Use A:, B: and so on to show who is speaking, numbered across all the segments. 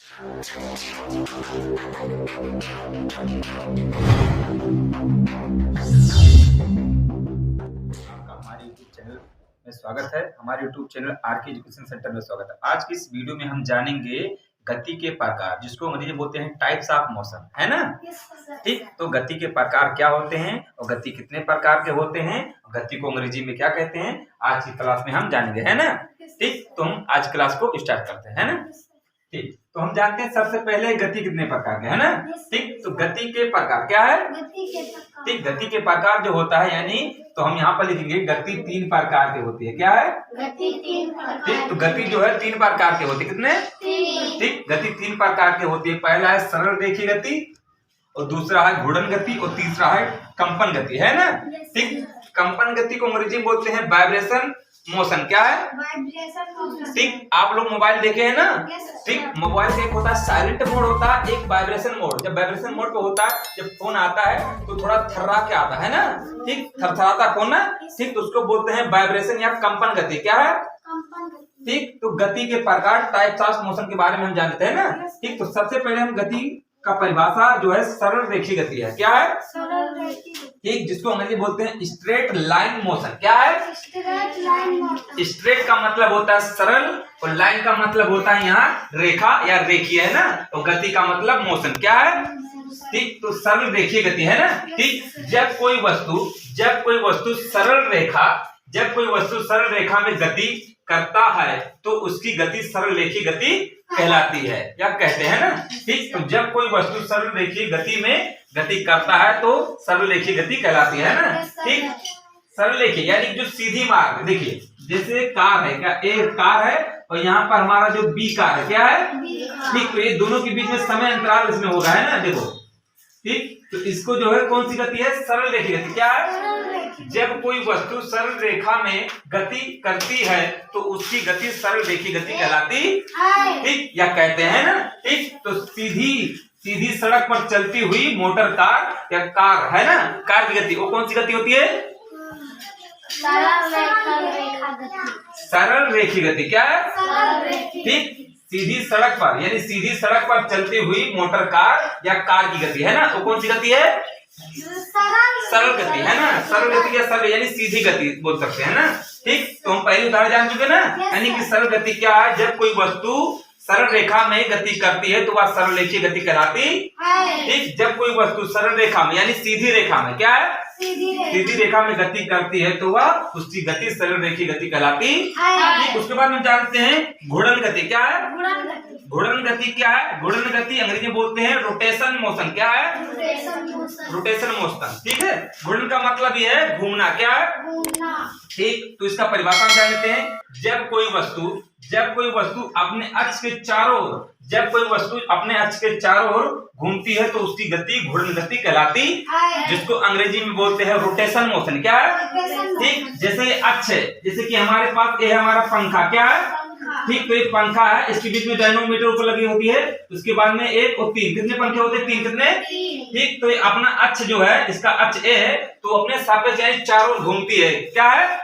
A: हमारे YouTube channel में स्वागत है। हमारे YouTube channel R K education centre में स्वागत है। आज की इस वीडियो में हम जानेंगे गति के प्रकार, जिसको अंग्रेजी में बोलते हैं टाइप्स ऑफ मोशन, है ना। ठीक, तो गति के प्रकार क्या होते हैं और गति कितने प्रकार के होते हैं, गति को अंग्रेजी में क्या कहते हैं, आज की क्लास में हम जानेंगे, है ना। ठीक, तो हम आज क्लास को स्टार्ट करते हैं, है ना। ठीक, तो हम जानते हैं सबसे पहले गति कितने प्रकार के, है ना। ठीक, तो गति के प्रकार क्या है। ठीक, गति के प्रकार जो होता है, यानी तो हम यहाँ पर लिखेंगे गति 3 प्रकार की होती है। क्या है?
B: गति 3 प्रकार।
A: ठीक, तो गति जो है 3 प्रकार की होती है। कितने?
B: 3।
A: ठीक, गति 3 प्रकार की होती है। पहला है सरल रेखीय गति, और दूसरा है घूर्णन गति, और तीसरा है कंपन गति, है ना। ठीक, कंपन गति को अंग्रेजी में बोलते हैं वाइब्रेशन मोशन। क्या है?
B: Vibration motion.
A: ठीक, आप लोग मोबाइल देखे हैं ना। ठीक, मोबाइल का एक होता है साइलेंट मोड, होता है एक वाइब्रेशन मोड। जब वाइब्रेशन मोड पे होता है, जब फोन आता है तो थोड़ा थर्रा के आता है ना। ठीक, थरथराता फोन ना। ठीक, तो उसको बोलते हैं वाइब्रेशन या कंपन गति। क्या है?
B: कंपन गति।
A: ठीक, तो गति के प्रकार टाइप्स ऑफ मोशन के बारे में हम जानते हैं ना। ठीक, तो सबसे पहले हम गति का परिभाषा जो है सरल रेखीय गति है। क्या है?
B: सरल रेखीय।
A: ठीक, जिसको अंग्रेजी बोलते हैं स्ट्रेट लाइन मोशन। क्या है?
B: Straight line motion.
A: स्ट्रेट का मतलब होता है सरल, और लाइन का मतलब होता है यहाँ रेखा या रेखीय, है ना। तो गति का मतलब मोशन। क्या है? ठीक, तो सरल रेखीय गति, है ना। ठीक, जब कोई वस्तु सरल रेखा में गति करता है तो उसकी गति सरल रेखीय गति कहलाती है, या कहते हैं ना। ठीक, तो जब कोई वस्तु सरल रेखीय गति में गति करता है तो सरल रेखीय गति कहलाती है ना। ठीक, सरल रेखीय यानी जो सीधी मार्ग, देखिए जैसे कार है, क्या एक कार है और यहाँ पर हमारा जो बी कार है, क्या है? ठीक, तो ये दोनों के बीच में समय अंतराल इसमें होगा, है ना। देखो, ठीक, तो इसको जो है कौन सी गति है? सरल रेखीय गति। क्या है? जब कोई वस्तु सरल रेखा में गति करती है तो उसकी गति सरल रेखीय गति कहलाती, ठीक, या कहते हैं ना। ठीक, तो सीधी सड़क पर चलती हुई मोटर कार या कार, है ना, कार की गति वो कौन सी गति होती है? सरल रेखीय गति। क्या है? ठीक, सीधी सड़क पर यानी सीधी सड़क पर चलती हुई मोटर कार या कार की गति, है ना, वो कौन सी गति है? सरल गति, है ना। सरल गति या सरल यानी सीधी गति बोल सकते हैं ना। ठीक, तो हम पहले उदाहरण जान चुके ना, यानी कि सरल गति क्या है? जब कोई वस्तु सरल रेखा में गति करती है तो वह सरल रेखीय गति कहलाती। ठीक, जब कोई वस्तु सरल रेखा में यानी सीधी रेखा में, क्या है? सीधी रेखा में गति करती है तो वह उसकी गति सरल रेखीय गति कहलाती। ठीक, उसके बाद हम जानते हैं घूर्णन गति। क्या है? घूर्णन गति क्या है? घूर्णन गति अंग्रेजी में बोलते हैं रोटेशन मोशन। क्या है? Rotation motion. ठीक है, घूर्णन का मतलब ये है घूमना। क्या है? ठीक, तो इसका परिभाषा हम जान लेते हैं। जब कोई वस्तु अपने अक्ष के चारों ओर घूमती है तो उसकी गति घूर्णन गति कहलाती, जिसको अंग्रेजी में बोलते हैं रोटेशन मोशन। क्या है? ठीक, जैसे अक्ष है, जैसे कि हमारे पास ये है हमारा पंखा। क्या है? ठीक, तो एक पंखा है, इसके बीच में डायनोमीटर ऊपर लगी होती है, उसके बाद में 1 और 3 कितने पंखे होते हैं? 3। कितने? ठीक, तो ये अपना अक्ष जो है, इसका अक्ष ए है, तो अपने सापेक्ष यानी चारों ओर घूमती है। क्या है?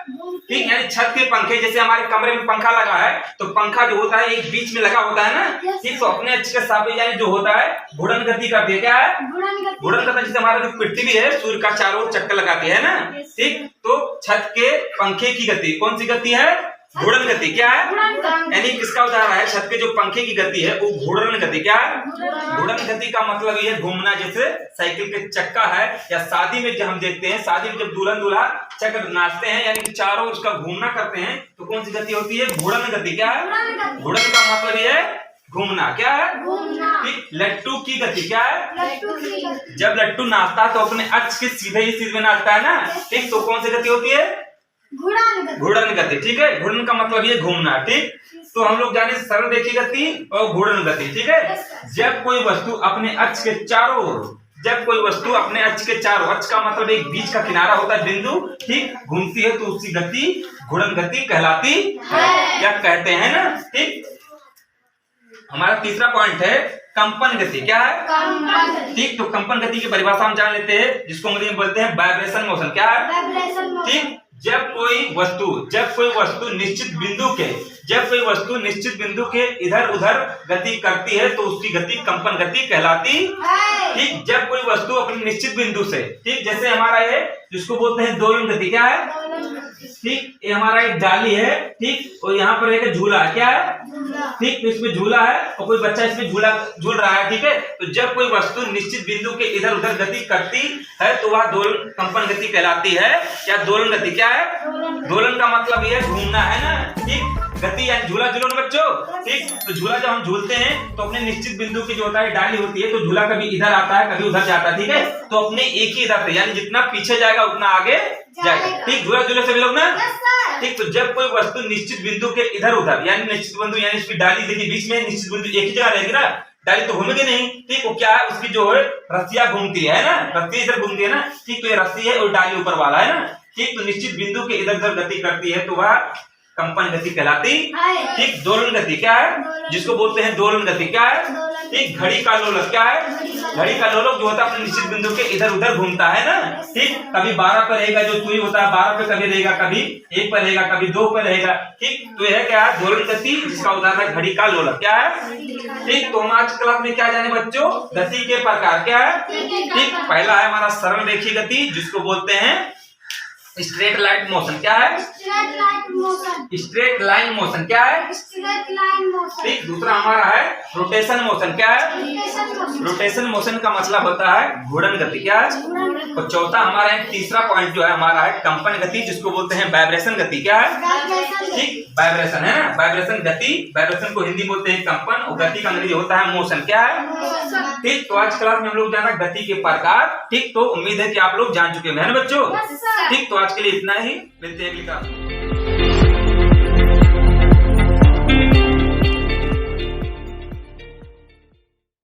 A: ठीक, यानी छत के पंखे, जैसे हमारे कमरे में पंखा लगा है तो पंखा जो होता है एक बीच में लगा होता है ना। ठीक, तो अपने अक्ष के सापेक्ष यानी जो होता है घूर्णन गति करती है। क्या है? घूर्णन गति, जैसे हमारा जो पृथ्वी है सूर्य का चारों ओर चक्कर लगाती है ना। ठीक, तो छत के पंखे की गति कौन सी गति है? घूर्णन गति। क्या है? यानी किसका उदाहरण है? छत के जो पंखे की गति है वो घूर्णन गति। क्या है? घूर्णन गति का मतलब ये घूमना, जैसे साइकिल के चक्का है, या शादी में जब हम देखते हैं, शादी में जब दुल्हन दूल्हा चक्कर नाचते हैं यानी कि चारों उसका घूमना करते हैं तो कौन सी गति होती है? घूर्णन गति। क्या है? घूर्णन का मतलब ये है घूमना। क्या है? ठीक, लट्टू की गति। क्या है? जब लट्टू नाचता है तो अपने अक्ष के सीधे नाचता है ना। ठीक, तो कौन सी गति होती है? घूर्णन गति। ठीक है, घूर्णन का मतलब ये घूमना। ठीक, तो हम लोग जाने सरल रेखीय गति और घूर्णन गति। ठीक है, जब कोई वस्तु अपने अक्ष के चारों ओर, अक्ष का मतलब एक बीच का किनारा होता है, बिंदु, ठीक, घूमती है तो उसकी गति घूर्णन गति कहलाती है, या कहते हैं ना। ठीक, हमारा तीसरा पॉइंट है कंपन गति। क्या है? ठीक, तो कंपन गति की परिभाषा हम जान लेते हैं, जिसको अंग्रेजी में बोलते हैं वाइब्रेशन मोशन। क्या है? ठीक, जब कोई वस्तु निश्चित बिंदु के जब कोई वस्तु निश्चित बिंदु के इधर उधर गति करती है तो उसकी गति कंपन गति कहलाती है। ठीक, जब कोई वस्तु अपने निश्चित बिंदु से, ठीक, जैसे हमारा ये जिसको बोलते हैं दोलन गति, क्या है? ठीक, ये हमारा एक डाली है, ठीक, और यहाँ पर एक झूला है, क्या है? ठीक, तो इसमें झूला है और कोई बच्चा इसमें झूल रहा है, ठीक है। तो जब कोई वस्तु निश्चित बिंदु के इधर उधर गति करती है तो वह दोलन कंपन गति कहलाती है। या दोलन गति क्या है? दोलन का मतलब ये घूमना है ना, ठीक, गति यानी झूला झूलो ना बच्चों, ठीक। तो झूला जब हम झूलते हैं तो अपने निश्चित बिंदु की जो होता है डाली होती है, तो झूला कभी इधर आता है कभी उधर जाता है, ठीक है। तो अपने एक ही इधर से यानी जितना पीछे जाएगा उतना आगे जाएगा, ठीक। झूला झूले सभी लोग ना, ठीक। तो जब कोई वस्तु निश्चित बिंदु के इधर उधर यानी निश्चित बिंदु यानी इसकी डाली देखिए बीच में निश्चित बिंदु एक ही जगह रहेगी ना, डाली तो घूमेगी नहीं, ठीक। वो क्या है? उसकी जो है रस्सियां घूमती है ना, रस्सी इधर घूमती है ना, ठीक। तो ये रस्सी है और डाली ऊपर वाला है ना, ठीक। तो निश्चित बिंदु के इधर उधर गति करती है तो वह कंपन गति कहलाती, ठीक। दोलन गति क्या है? जिसको बोलते हैं दोलन गति, क्या है? ठीक। घड़ी का लोलक क्या है? घड़ी का लोलक जो होता है अपने निश्चित बिंदु के इधर उधर घूमता है ना, ठीक। कभी 12 पर रहेगा, जो सुई होता है 12 पे कभी रहेगा, कभी 1 पर रहेगा, कभी 2 पर रहेगा, ठीक। तो यह क्या है? दोलन गति, जिसका उदाहरण है घड़ी का लोलक, क्या है? ठीक। तो हम आज क्लास में क्या जाने बच्चों? गति के प्रकार, क्या है? ठीक। पहला है हमारा सरल रेखीय गति, जिसको बोलते हैं स्ट्रेट लाइन मोशन, क्या है?
B: Straight line motion.
A: Straight line motion क्या है?
B: Straight line motion.
A: ठीक। दूसरा हमारा है रोटेशन मोशन, क्या है?
B: Rotation motion.
A: रोटेशन मोशन का मतलब होता है घूर्णन गति, क्या है? और चौथा हमारा है तीसरा पॉइंट जो है हमारा है कंपन गति, जिसको बोलते हैं वाइब्रेशन गति, क्या है? ठीक। वाइब्रेशन है ना, वाइब्रेशन गति, वाइब्रेशन को हिंदी बोलते हैं कंपन और गति का अंग्रेजी होता है मोशन, क्या है? ठीक। तो आज क्लास में हम लोग जाना गति के प्रकार, ठीक। तो उम्मीद है कि आप लोग जान चुके हैं ना बच्चों, ठीक। तो आज के लिए इतना ही, मिलते हैं अगली क्लास में।